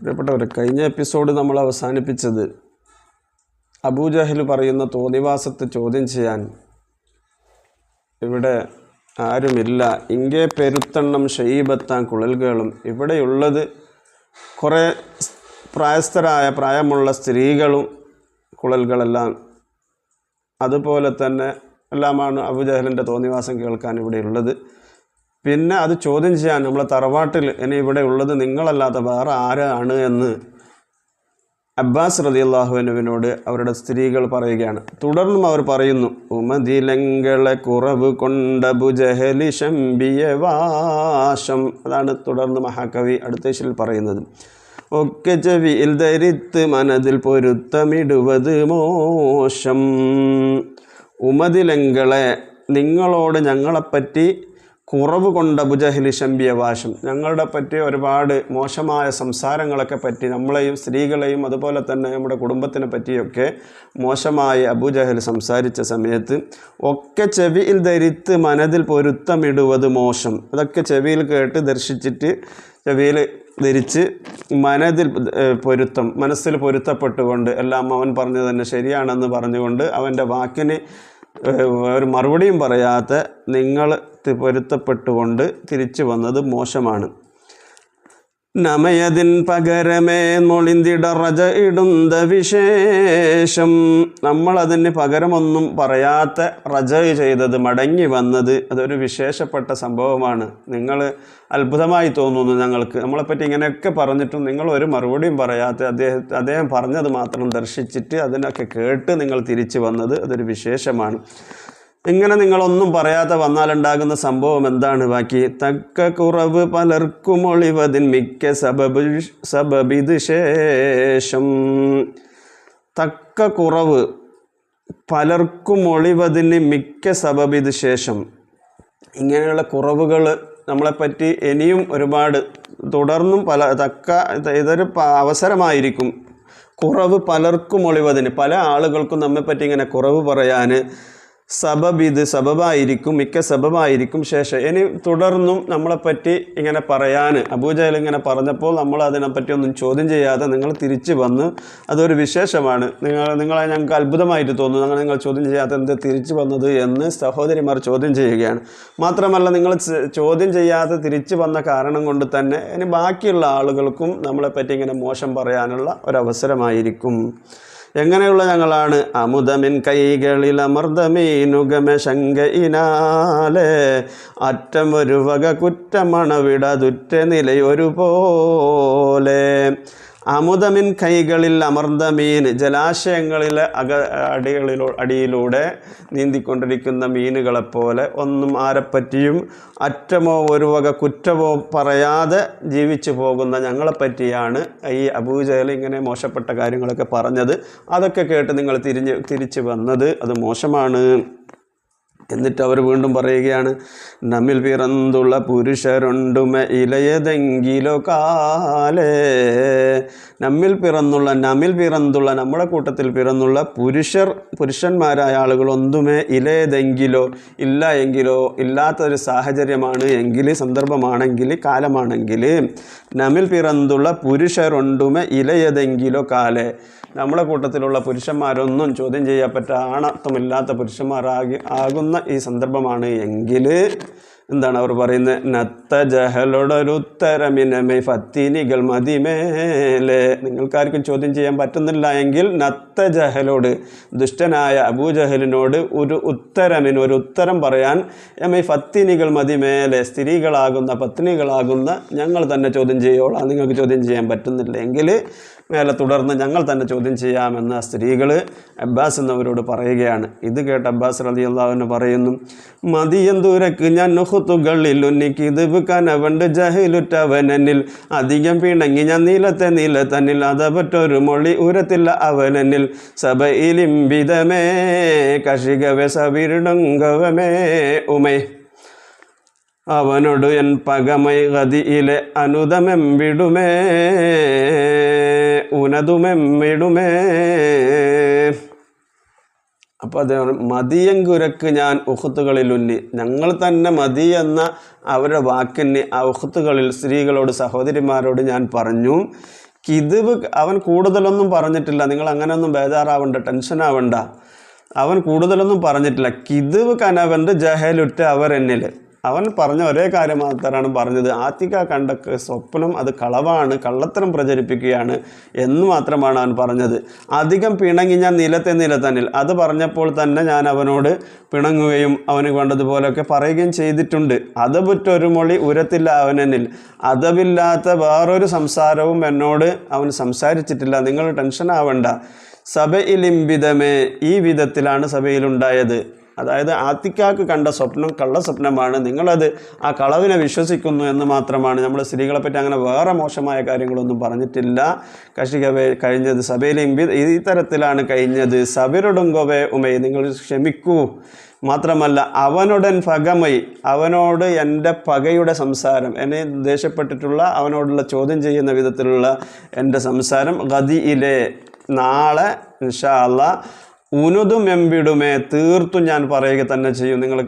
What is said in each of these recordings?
പ്രിയപ്പെട്ടവരെ, കഴിഞ്ഞ എപ്പിസോഡ് നമ്മൾ അവസാനിപ്പിച്ചത് അബൂജഹൽ പറയുന്ന തോന്നിവാസത്തെ ചോദ്യം ചെയ്യാൻ ഇവിടെ ആരുമില്ല, ഇங்கே പെരുത്തെണ്ണം ഷെയ്ബത്താൻ കുഴൽകളും, ഇവിടെയുള്ളത് കുറേ പ്രായമുള്ള സ്ത്രീകളും കുഴൽകളെല്ലാം അതുപോലെ തന്നെ എല്ലാമാണ് അബൂജഹലിൻ്റെ തോന്നിവാസം കേൾക്കാൻ ഇവിടെയുള്ളത്. പിന്നെ അത് ചോദ്യം ചെയ്യാൻ നമ്മളെ തറവാട്ടിൽ ഇനി ഇവിടെ ഉള്ളത് നിങ്ങളല്ലാതെ വേറെ ആരാണ് എന്ന് അബ്ബാസ് റളിയല്ലാഹു അൻഹുവിനോട് അവരുടെ സ്ത്രീകൾ പറയുകയാണ്. തുടർന്നും അവർ പറയുന്നു, ഉമതിലങ്ങളെ കുറവ് കൊണ്ട അബൂജഹലി ശംബിയ വാശം. അതാണ് തുടർന്ന് മഹാകവി അടുത്തേശിൽ പറയുന്നത്. ഒക്കെ ചെവിയിൽ ധരിത്ത് മനതിൽ പൊരുത്തമിടുവത് മോശം. ഉമതിലങ്ങളെ, നിങ്ങളോട് ഞങ്ങളെപ്പറ്റി കുറവ് കൊണ്ട അബൂജഹലി ശംബിയ വാശം, ഞങ്ങളുടെ പറ്റി ഒരുപാട് മോശമായ സംസാരങ്ങളൊക്കെ പറ്റി, നമ്മളെയും സ്ത്രീകളെയും അതുപോലെ തന്നെ നമ്മുടെ കുടുംബത്തിനെ പറ്റിയൊക്കെ മോശമായി അബൂജഹൽ സംസാരിച്ച സമയത്ത് ഒക്കെ ചെവിയിൽ ധരിത്ത് മനതിൽ പൊരുത്തമിടുവത് മോശം. അതൊക്കെ ചെവിയിൽ കേട്ട് ദർശിച്ചിട്ട് ചെവിയിൽ ധരിച്ച് മനതിൽ മനസ്സിൽ പൊരുത്തപ്പെട്ടുകൊണ്ട് എല്ലാം അവൻ പറഞ്ഞത് തന്നെ ശരിയാണെന്ന് പറഞ്ഞുകൊണ്ട് അവൻ്റെ വാക്കിന് ഒരു മറുപടിയും പറയാത്ത നിങ്ങൾ പൊരുത്തപ്പെട്ടുകൊണ്ട് തിരിച്ചു വന്നത് മോശമാണ്. നമയതിൻ പകരമേ മൊളിന്തിട റജ ഇടുന്ന വിശേഷം, നമ്മളതിന് പകരമൊന്നും പറയാത്ത റജ ചെയ്തത്, മടങ്ങി വന്നത്, അതൊരു വിശേഷപ്പെട്ട സംഭവമാണ്. നിങ്ങൾ അത്ഭുതമായി തോന്നുന്നു ഞങ്ങൾക്ക്, നമ്മളെപ്പറ്റി ഇങ്ങനെയൊക്കെ പറഞ്ഞിട്ടും നിങ്ങൾ ഒരു മറുപടിയും പറയാത്ത അദ്ദേഹം പറഞ്ഞത് മാത്രം ദർശിച്ചിട്ട് അതിനൊക്കെ കേട്ട് നിങ്ങൾ തിരിച്ചു വന്നത് അതൊരു വിശേഷമാണ്. ഇങ്ങനെ നിങ്ങളൊന്നും പറയാതെ വന്നാലുണ്ടാകുന്ന സംഭവം എന്താണ്? ബാക്കി തക്ക കുറവ് പലർക്കും ഒളിവതിൻ മിക്ക സബബിത് ശേഷം. തക്ക കുറവ് പലർക്കും ഒളിവതിന് മിക്ക സബബിത് ശേഷം. ഇങ്ങനെയുള്ള കുറവുകൾ നമ്മളെപ്പറ്റി ഇനിയും ഒരുപാട് തുടർന്നും ഇതൊരു അവസരമായിരിക്കും. കുറവ് പലർക്കും ഒളിവതിന്, പല ആളുകൾക്കും നമ്മെപ്പറ്റി ഇങ്ങനെ കുറവ് പറയാൻ സബബായിരിക്കും, മിക്ക സബബായിരിക്കും ശേഷം. ഇനി തുടർന്നും നമ്മളെപ്പറ്റി ഇങ്ങനെ പറയാൻ അബൂജഹൽ ഇങ്ങനെ പറഞ്ഞപ്പോൾ നമ്മൾ അതിനെപ്പറ്റി ഒന്നും ചോദ്യം ചെയ്യാതെ നിങ്ങൾ തിരിച്ചു വന്ന് അതൊരു വിശേഷമാണ്. നിങ്ങളെ ഞങ്ങൾക്ക് അത്ഭുതമായിട്ട് തോന്നുന്നു, നിങ്ങൾ ചോദ്യം ചെയ്യാതെ എന്ത് തിരിച്ചു വന്നത് എന്ന് സഹോദരിമാർ ചോദ്യം ചെയ്യുകയാണ്. മാത്രമല്ല, നിങ്ങൾ ചോദ്യം ചെയ്യാതെ തിരിച്ചു വന്ന കാരണം കൊണ്ട് തന്നെ ഇനി ബാക്കിയുള്ള ആളുകൾക്കും നമ്മളെപ്പറ്റി ഇങ്ങനെ മോശം പറയാനുള്ള ഒരവസരമായിരിക്കും. എങ്ങനെയുള്ള ഞങ്ങളാണ്? അമുദമിൻ കൈകളിൽ അമർദമീനുഗമ ശങ്കയിനാലെ, അറ്റം ഒരു വക കുറ്റമണവിടതുറ്റ നിലയൊരുപോലെ. അമുദമിൻ കൈകളിൽ അമർദമീൻ, ജലാശയങ്ങളിലെ അടിയിലൂടെ നീന്തിക്കൊണ്ടിരിക്കുന്ന മീനുകളെപ്പോലെ ഒന്നും ആരെപ്പറ്റിയും അറ്റമോ ഒരു വക കുറ്റമോ പറയാതെ ജീവിച്ചു പോകുന്ന ഞങ്ങളെപ്പറ്റിയാണ് ഈ അബൂജഹൽ ഇങ്ങനെ മോശപ്പെട്ട കാര്യങ്ങളൊക്കെ പറഞ്ഞത്. അതൊക്കെ കേട്ട് നിങ്ങൾ തിരിച്ചു വന്നത് അത് മോശമാണ്. എന്നിട്ട് അവർ വീണ്ടും പറയുകയാണ്, നമ്മിൽ പിറന്തുള്ള പുരുഷരുണ്ടുമ ഇലയതെങ്കിലോ കാലേ. നമ്മിൽ പിറന്തുള്ള നമ്മുടെ കൂട്ടത്തിൽ പിറന്നുള്ള പുരുഷന്മാരായ ആളുകൾ ഒന്നുമേ ഇലയതെങ്കിലോ, ഇല്ല എങ്കിലോ, ഇല്ലാത്തൊരു സാഹചര്യമാണ് എങ്കിൽ, സന്ദർഭമാണെങ്കിൽ, കാലമാണെങ്കിൽ, നമ്മിൽ പിറന്തുള്ള പുരുഷരുണ്ടുമ ഇലയതെങ്കിലോ കാലേ, നമ്മുടെ കൂട്ടത്തിലുള്ള പുരുഷന്മാരൊന്നും ചോദ്യം ചെയ്യപ്പെട്ട ആണത്വമില്ലാത്ത പുരുഷന്മാരാകുന്ന ഈ സന്ദർഭമാണ് എങ്കിൽ എന്താണ് അവർ പറയുന്നത്? നത്ത ജഹലോടൊരുത്തരമിനമേ ഫത്തിനികൾ മതിമേലെ. നിങ്ങൾക്കാർക്കും ചോദ്യം ചെയ്യാൻ പറ്റുന്നില്ല എങ്കിൽ നത്ത ജഹലോട്, ദുഷ്ടനായ അബൂജഹലിനോട് ഒരു ഉത്തരം പറയാൻ എമൈ ഫത്തിനികൾ മതിമേലെ, സ്ത്രീകളാകുന്ന പത്നികളാകുന്ന ഞങ്ങൾ തന്നെ ചോദ്യം ചെയ്യോളാം. നിങ്ങൾക്ക് ചോദ്യം ചെയ്യാൻ പറ്റുന്നില്ല എങ്കിൽ മേലെ തുടർന്ന് ഞങ്ങൾ തന്നെ ചോദ്യം ചെയ്യാമെന്ന് ആ സ്ത്രീകൾ അബ്ബാസ് എന്നവരോട് പറയുകയാണ്. ഇത് കേട്ട് അബ്ബാസ് റളിയല്ലാഹു അൻഹു പറയുന്നു, മതിയന്തൂരക്ക് ഞാൻ നുഹുത്തുകളിൽ ഉന്നിക്കിത് കനവണ്ട് ജഹലുറ്റവനിൽ, അധികം പിണങ്ങി ഞാൻ നീല തന്നിൽ അതപറ്റൊരു മൊഴി ഉരത്തില്ല അവനിൽ, സഭയിലിംബിതമേ കഷികവേ സവിരുടങ്കവമേ ഉമേ. അവനോട് എൻ പകമൈ ഗതിയിലെ അനുദമെമ്പിടുമേ ഉനതുമെമ്മിടുമേ. അപ്പോൾ അത് മതിയങ്കുരക്ക് ഞാൻ ഉഹത്തുകളിൽ ഉന്നി, ഞങ്ങൾ തന്നെ മതി എന്ന അവരുടെ വാക്കിന് ആ ഉഹത്തുകളിൽ സ്ത്രീകളോട്, സഹോദരിമാരോട് ഞാൻ പറഞ്ഞു, കിദിബ് അവൻ കൂടുതലൊന്നും പറഞ്ഞിട്ടില്ല. നിങ്ങൾ അങ്ങനെയൊന്നും ബേജാറാവണ്ട, ടെൻഷനാവണ്ട. അവൻ കൂടുതലൊന്നും പറഞ്ഞിട്ടില്ല. കിദിബ് കനവൻ്റെ ജഹലുറ്റ അവർ എന്നിൽ. അവൻ പറഞ്ഞ ഒരേ കാര്യം മാത്രമാണ് പറഞ്ഞത്. ആത്തിക കണ്ട സ്വപ്നം അത് കളവാണ്, കള്ളത്തരം പ്രചരിപ്പിക്കുകയാണ് എന്ന് മാത്രമാണ് അവൻ പറഞ്ഞത്. അധികം പിണങ്ങി ഞാൻ നിലത്തന്നിൽ അത് പറഞ്ഞപ്പോൾ തന്നെ ഞാൻ അവനോട് പിണങ്ങുകയും അവന് വേണ്ടതുപോലെയൊക്കെ പറയുകയും ചെയ്തിട്ടുണ്ട്. അതബുറ്റൊരു മൊഴി ഉരത്തില്ല അവനെന്നിൽ. അതബില്ലാത്ത വേറൊരു സംസാരവും എന്നോട് അവൻ സംസാരിച്ചിട്ടില്ല. നിങ്ങൾ ടെൻഷൻ ആവണ്ട. സഭയിലിംബിതമേ, ഈ വിധത്തിലാണ് സഭയിലുണ്ടായത്. അതായത് ആത്തിക്കാക്ക് കണ്ട സ്വപ്നം കള്ളസ്വപ്നമാണ്, നിങ്ങളത് ആ കളവിനെ വിശ്വസിക്കുന്നു എന്ന് മാത്രമാണ്. നമ്മൾ സ്ത്രീകളെ പറ്റി അങ്ങനെ വേറെ മോശമായ കാര്യങ്ങളൊന്നും പറഞ്ഞിട്ടില്ല. കഷികവേ കഴിഞ്ഞത് സഭയിൽ ഈ തരത്തിലാണ് കഴിഞ്ഞത്. സബിറുടുങ്കോവേ ഉമൈ, നിങ്ങൾ ക്ഷമിക്കൂ. മാത്രമല്ല അവനുടൻ പകമൈ, അവനോട് എൻ്റെ പകയുടെ സംസാരം, എന്നെ ദേഷ്യപ്പെട്ടിട്ടുള്ള അവനോടുള്ള ചോദ്യം ചെയ്യുന്ന വിധത്തിലുള്ള എൻ്റെ സംസാരം ഗദിയിലെ നാളെ ഇൻഷാ അല്ലാഹ് ഉനുതും എമ്പിടുമേ, തീർത്തും ഞാൻ പറയുക തന്നെ ചെയ്യും. നിങ്ങൾ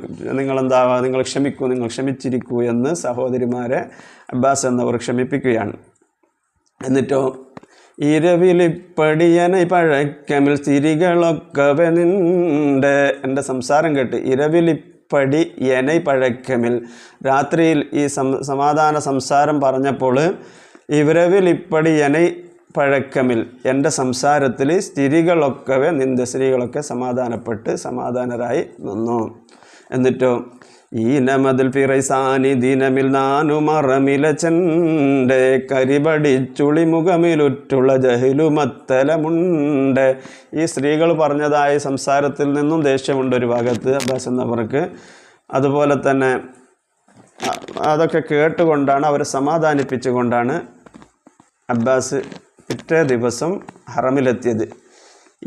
ക്ഷമിക്കൂ, നിങ്ങൾ ക്ഷമിച്ചിരിക്കൂ എന്ന് സഹോദരിമാരെ അബ്ബാസ് എന്നവർ ക്ഷമിപ്പിക്കുകയാണ്. എന്നിട്ടോ ഇരവിലിപ്പടിയനെ പഴക്കമിൽ തിരികളൊക്കെ നിൻ്റെ, എൻ്റെ സംസാരം കേട്ട് ഇരവിലിപ്പടി എനൈ പഴക്കമിൽ, രാത്രിയിൽ ഈ സമാധാന സംസാരം പറഞ്ഞപ്പോൾ ഇരവിലിപ്പടി എനൈ പഴക്കമിൽ, എൻ്റെ സംസാരത്തിൽ സ്ത്രീകളൊക്കെ സ്ത്രീകളൊക്കെ സമാധാനരായി നിന്നു. എന്നിട്ടോ ഈനമതിൽ ഫിറൈസാനി ദിനമിൽ നാനു മറമിലച്ചൻ്റെ കരിപടിച്ചുളി മുഖമിലുറ്റുള്ള ജഹിലുമത്തലമുണ്ട്. ഈ സ്ത്രീകൾ പറഞ്ഞതായ സംസാരത്തിൽ നിന്നും ദേഷ്യമുണ്ട് ഒരു ഭാഗത്ത് അബ്ബാസ് എന്നവർക്ക്. അതുപോലെ തന്നെ അതൊക്കെ കേട്ടുകൊണ്ടാണ്, അവരെ സമാധാനിപ്പിച്ചുകൊണ്ടാണ് അബ്ബാസ് പിറ്റേ ദിവസം ഹറമിലെത്തിയത്.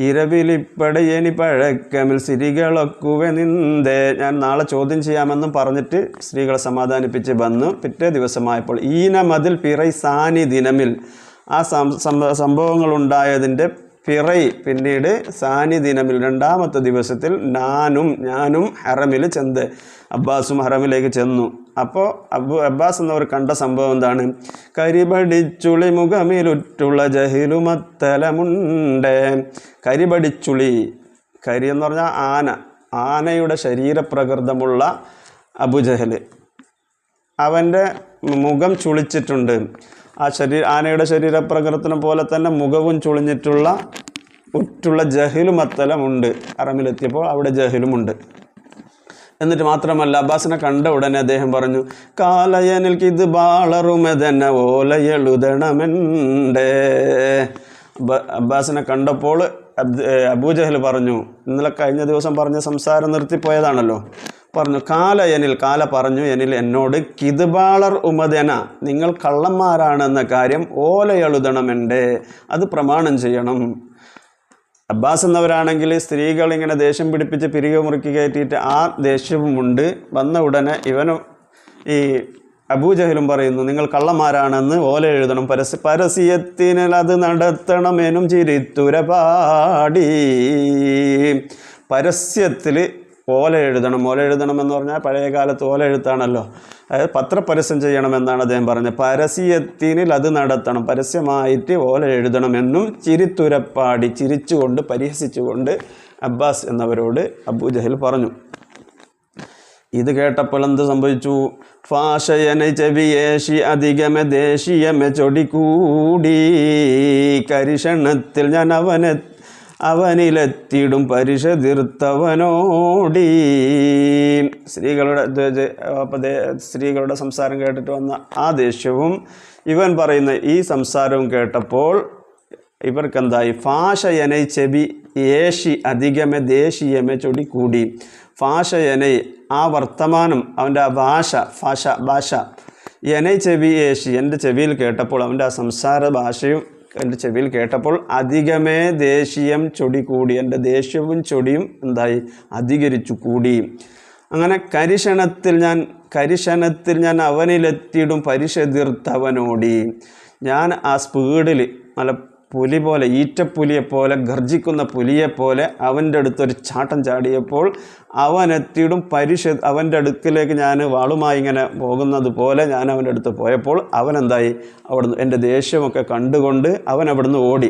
ഇരവിലിപ്പടയനി പഴക്കമിൽ സ്ത്രീകളൊക്കുവെ നിന്തേ, ഞാൻ നാളെ ചോദ്യം ചെയ്യാമെന്നും പറഞ്ഞിട്ട് സ്ത്രീകളെ സമാധാനിപ്പിച്ച് വന്നു. പിറ്റേ ദിവസമായപ്പോൾ ഈനമതിൽ പിറൈസാനി ദിനമിൽ, ആ സംഭവങ്ങളുണ്ടായതിൻ്റെ പിറൈ പിന്നീട് സാനി ദിനമിൽ രണ്ടാമത്തെ ദിവസത്തിൽ ഞാനും ഹറമിൽ ചെന്ന്, അബ്ബാസും ഹറമിലേക്ക് ചെന്നു. അപ്പോൾ അബ്ബാസ് എന്നവർ കണ്ട സംഭവം എന്താണ്? കരിപടിച്ചുളി മുഖമിലുറ്റുള്ള ജഹിലുമത്തലമുണ്ട്. കരിപടിച്ചുളി, കരി എന്ന് പറഞ്ഞാൽ ആനയുടെ ശരീരപ്രകൃതമുള്ള അബൂജഹൽ, അവൻ്റെ മുഖം ചുളിച്ചിട്ടുണ്ട്. ആനയുടെ ശരീരപ്രകൃതം പോലെ തന്നെ മുഖവും ചുളിഞ്ഞിട്ടുള്ള ജഹിലുമത്തലമുണ്ട്. ഹറമിലെത്തിയപ്പോൾ അവിടെ ജഹിലുമുണ്ട്. എന്നിട്ട് മാത്രമല്ല, അബ്ബാസിനെ കണ്ട ഉടനെ അദ്ദേഹം പറഞ്ഞു, കാലയനിൽക്ക് ഇത് ബാളറുമെതന്നെ ഓലയെഴുതണമെണ്ടേ. അബ്ബാസിനെ കണ്ടപ്പോൾ അബൂജഹൽ പറഞ്ഞു, ഇന്നലെ കഴിഞ്ഞ ദിവസം പറഞ്ഞ സംസാരം നിർത്തിപ്പോയതാണല്ലോ, പറഞ്ഞു കാല പറഞ്ഞു എന്നിൽ എന്നോട് കിദ്ബാളർ ഉമദന, നിങ്ങൾ കള്ളന്മാരാണെന്ന കാര്യം ഓലയെഴുതണമെണ്ടേ, അത് പ്രമാണം ചെയ്യണം. അബ്ബാസ് എന്നവരാണെങ്കിൽ സ്ത്രീകൾ ഇങ്ങനെ ദേഷ്യം പിടിപ്പിച്ച് പിരികെ മുറുക്കി കയറ്റിയിട്ട് ആ ദേഷ്യവുമുണ്ട്. വന്ന ഉടനെ ഇവനും ഈ അബൂജഹലും പറയുന്നു, നിങ്ങൾ കള്ളന്മാരാണെന്ന് ഓല എഴുതണം, പരസ്യത്തിനാൽ അത് നടത്തണമെന്നും ചിരിത്തുരപാടി. പരസ്യത്തിൽ ഓല എഴുതണം എന്ന് പറഞ്ഞാൽ പഴയ കാലത്ത് ഓല എഴുത്താണല്ലോ, അതായത് പത്രപരസ്യം ചെയ്യണമെന്നാണ് അദ്ദേഹം പറഞ്ഞത്. പരസ്യത്തിനിൽ അത് നടത്തണം, പരസ്യമായിട്ട് ഓല എഴുതണമെന്നും ചിരിത്തുരപ്പാടി, ചിരിച്ചുകൊണ്ട് പരിഹസിച്ചുകൊണ്ട് അബ്ബാസ് എന്നവരോട് അബൂജഹൽ പറഞ്ഞു. ഇത് കേട്ടപ്പോൾ എന്ത് സംഭവിച്ചു? ഫാഷയനെ ചെവിയേശി അധികമെ ദേശീയമെ ചൊടികൂടി, കരിഷണത്തിൽ ഞാൻ അവനിലെത്തിയിടും പരിഷതിർത്തവനോടി. സ്ത്രീകളുടെ സംസാരം കേട്ടിട്ട് വന്ന ആ ദേഷ്യവും ഇവൻ പറയുന്ന ഈ സംസാരവും കേട്ടപ്പോൾ ഇവർക്കെന്തായി? ഫാഷയനൈ ചെവി ഏഷി അധികമെ ദേശീയമെ ചൊടി കൂടി. ഫാഷയനൈ, ആ വർത്തമാനം, അവൻ്റെ ആ ഭാഷ എനൈ ചെവി ഏഷി, എൻ്റെ ചെവിയിൽ കേട്ടപ്പോൾ, അവൻ്റെ ആ സംസാര ഭാഷയും എൻ്റെ ചെവിയിൽ കേട്ടപ്പോൾ അധികമേ ദേശീയം ചൊടി കൂടി, എൻ്റെ ദേഷ്യവും ചൊടിയും എന്തായി? അധികരിച്ചു കൂടി. അങ്ങനെ കരിഷണത്തിൽ ഞാൻ അവനിലെത്തിയിടും പരിഷതിർത്തവനോടി. ഞാൻ ആ സ്പീഡിൽ, നല്ല പുലി പോലെ, ഈറ്റപ്പുലിയെപ്പോലെ, ഗർജിക്കുന്ന പുലിയെപ്പോലെ അവൻ്റെ അടുത്തൊരു ചാട്ടം ചാടിയപ്പോൾ അവനെത്തിയിടും അവൻ്റെ അടുക്കിലേക്ക് ഞാൻ വാളുമായി ഇങ്ങനെ പോകുന്നത് പോലെ ഞാൻ അവൻ്റെ അടുത്ത് പോയപ്പോൾ അവനെന്തായി, അവിടുന്ന് എൻ്റെ ദേഷ്യമൊക്കെ കണ്ടുകൊണ്ട് അവൻ അവിടുന്ന് ഓടി.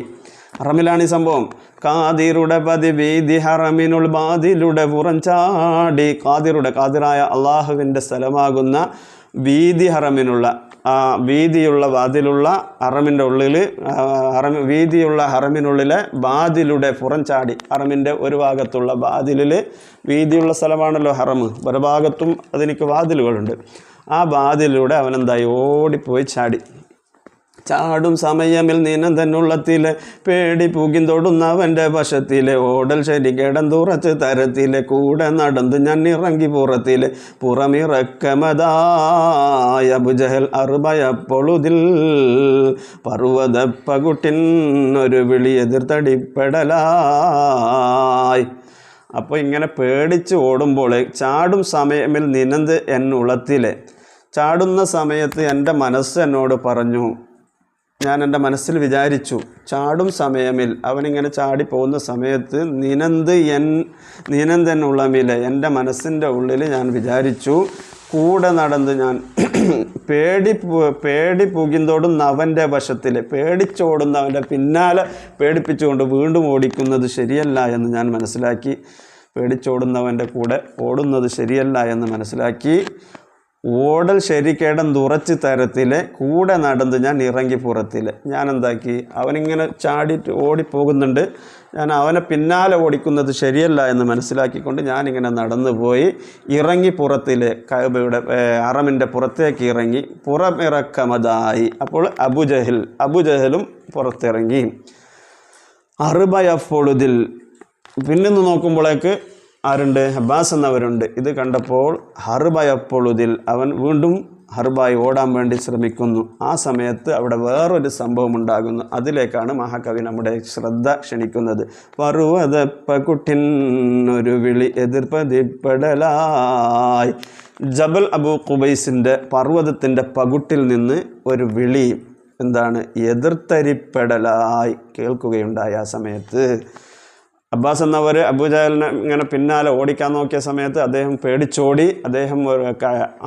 ഹറമിലാണ് ഈ സംഭവം. കാതിരുടെ പതി വീതി ഹറമിനുൾ ബാദിലുടെ പുറം ചാടി. കാതിറായ അള്ളാഹുവിൻ്റെ സ്ഥലമാകുന്ന വീതി ഹറമിനുള്ള വീതിയുള്ള വാതിലുള്ള ഹറമിൻ്റെ ഉള്ളിൽ വീതിയുള്ള ഹറമിനുള്ളിലെ ബാദിലുടെ പുറം ചാടി. ഹറമിൻ്റെ ഒരു ഭാഗത്തുള്ള ബാദിലിൽ, വീതിയുള്ള സ്ഥലമാണല്ലോ ഹറം, ഒരു ഭാഗത്തും അതിലേക്ക് വാതിലുകളുണ്ട്. ആ വാതിലൂടെ അവനെന്തായി, ഓടിപ്പോയി ചാടി. ചാടും സമയമിൽ നീനം തന്നുള്ളത്തിലെ പേടി പൂകിന്തൊടുന്നവൻ്റെ വശത്തിലെ ഓടൽ ശരി കിടന്നുറച്ച് തരത്തിലെ കൂടെ നടന്ന് ഞാൻ ഇറങ്ങി പുറത്തിലെ പുറമിറക്കമതായ അബൂജഹൽ അറുബയപ്പൊളുതിൽ പർവ്വതപ്പകുട്ടിൻ ഒരു വിളി എതിർത്തടിപ്പെടലായി. അപ്പോൾ ഇങ്ങനെ പേടിച്ച് ഓടുമ്പോൾ ചാടും സമയമിൽ നിനന്ത് എന്നുള്ളത്തിലെ, ചാടുന്ന സമയത്ത് എൻ്റെ മനസ്സ് എന്നോട് പറഞ്ഞു, ഞാൻ എൻ്റെ മനസ്സിൽ വിചാരിച്ചു, ചാടും സമയമിൽ അവനിങ്ങനെ ചാടി പോകുന്ന സമയത്ത് നീനന്തെന്നുള്ളമിലെ എൻ്റെ മനസ്സിൻ്റെ ഉള്ളിൽ ഞാൻ വിചാരിച്ചു, കൂടെ നടന്ന് ഞാൻ പേടി പുകിന്തോടുന്ന അവൻ്റെ വശത്തിൽ, പേടിച്ചോടുന്നവൻ്റെ പിന്നാലെ പേടിപ്പിച്ചുകൊണ്ട് വീണ്ടും ഓടിക്കുന്നത് ശരിയല്ല എന്ന് ഞാൻ മനസ്സിലാക്കി. പേടിച്ചോടുന്നവൻ്റെ കൂടെ ഓടുന്നത് ശരിയല്ല എന്ന് മനസ്സിലാക്കി. ഓടൽ ശരിക്കേടന്നുറച്ച് തരത്തിലെ കൂടെ നടന്ന് ഞാൻ ഇറങ്ങി പുറത്തിലെ. ഞാൻ എന്താക്കി, അവനിങ്ങനെ ചാടിയിട്ട് ഓടിപ്പോകുന്നുണ്ട്, ഞാൻ അവനെ പിന്നാലെ ഓടിക്കുന്നത് ശരിയല്ല എന്ന് മനസ്സിലാക്കിക്കൊണ്ട് ഞാനിങ്ങനെ നടന്നു പോയി ഇറങ്ങി പുറത്തിലെ കഅബയുടെ ഹറമിൻ്റെ പുറത്തേക്ക് ഇറങ്ങി. പുറമിറക്കമതായി. അപ്പോൾ അബൂജഹലും പുറത്തിറങ്ങി. അറുബയഫൊളുതിൽ പിന്നിന്ന് നോക്കുമ്പോഴേക്ക് ആരുണ്ട്, അബ്ബാസ് എന്നവരുണ്ട്. ഇത് കണ്ടപ്പോൾ ഹർബയപ്പൊളുതിൽ അവൻ വീണ്ടും ഹർബായി ഓടാൻ വേണ്ടി ശ്രമിക്കുന്നു. ആ സമയത്ത് അവിടെ വേറൊരു സംഭവം ഉണ്ടാകുന്നു. അതിലേക്കാണ് മഹാകവി നമ്മുടെ ശ്രദ്ധ ക്ഷണിക്കുന്നത്. പർവ്വതപ്പകുട്ടിൻ ഒരു വിളി എതിർപ്പതിപ്പെടലായി. ജബൽ അബൂ ഖുബൈസിൻ്റെ പർവ്വതത്തിൻ്റെ പകുട്ടിൽ നിന്ന് ഒരു വിളി എന്താണ്, എതിർത്തരിപ്പെടലായി കേൾക്കുകയുണ്ടായി. ആ സമയത്ത് അബ്ബാസ് എന്നവർ അബൂജഹലിനെ ഇങ്ങനെ പിന്നാലെ ഓടിക്കാൻ നോക്കിയ സമയത്ത് അദ്ദേഹം പേടിച്ചോടി. അദ്ദേഹം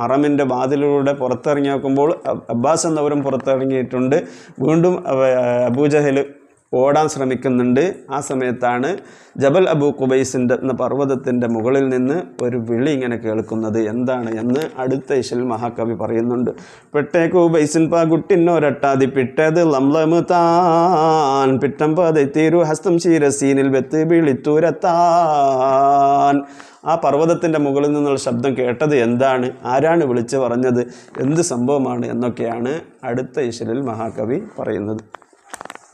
ഹറമിൻ്റെ വാതിലിലൂടെ പുറത്തിറങ്ങി നോക്കുമ്പോൾ അബ്ബാസ് എന്നവരും പുറത്തിറങ്ങിയിട്ടുണ്ട്. വീണ്ടും അബൂജഹൽ ഓടാൻ ശ്രമിക്കുന്നുണ്ട്. ആ സമയത്താണ് ജബൽ അബൂ ഖുബൈസിൻ്റെ എന്ന പർവ്വതത്തിൻ്റെ മുകളിൽ നിന്ന് ഒരു വിളി ഇങ്ങനെ കേൾക്കുന്നത്. എന്താണ് എന്ന് അടുത്ത ഇശൽ മഹാകവി പറയുന്നുണ്ട്. പെട്ടേക്കു ബൈസിൻ പാകുട്ടിന്നൊരട്ടാതി പിട്ടത് ലംലമ് താൻ പിട്ടം പതൈത്തീരു ഹസ്തം ശീരസീനിൽ വെത്ത് വിളിത്തൂരത്താൻ. ആ പർവ്വതത്തിൻ്റെ മുകളിൽ നിന്നുള്ള ശബ്ദം കേട്ടത് എന്താണ്, ആരാണ് വിളിച്ചു പറഞ്ഞത്, എന്ത് സംഭവമാണ് എന്നൊക്കെയാണ് അടുത്ത ഇശലിൽ മഹാകവി പറയുന്നത്.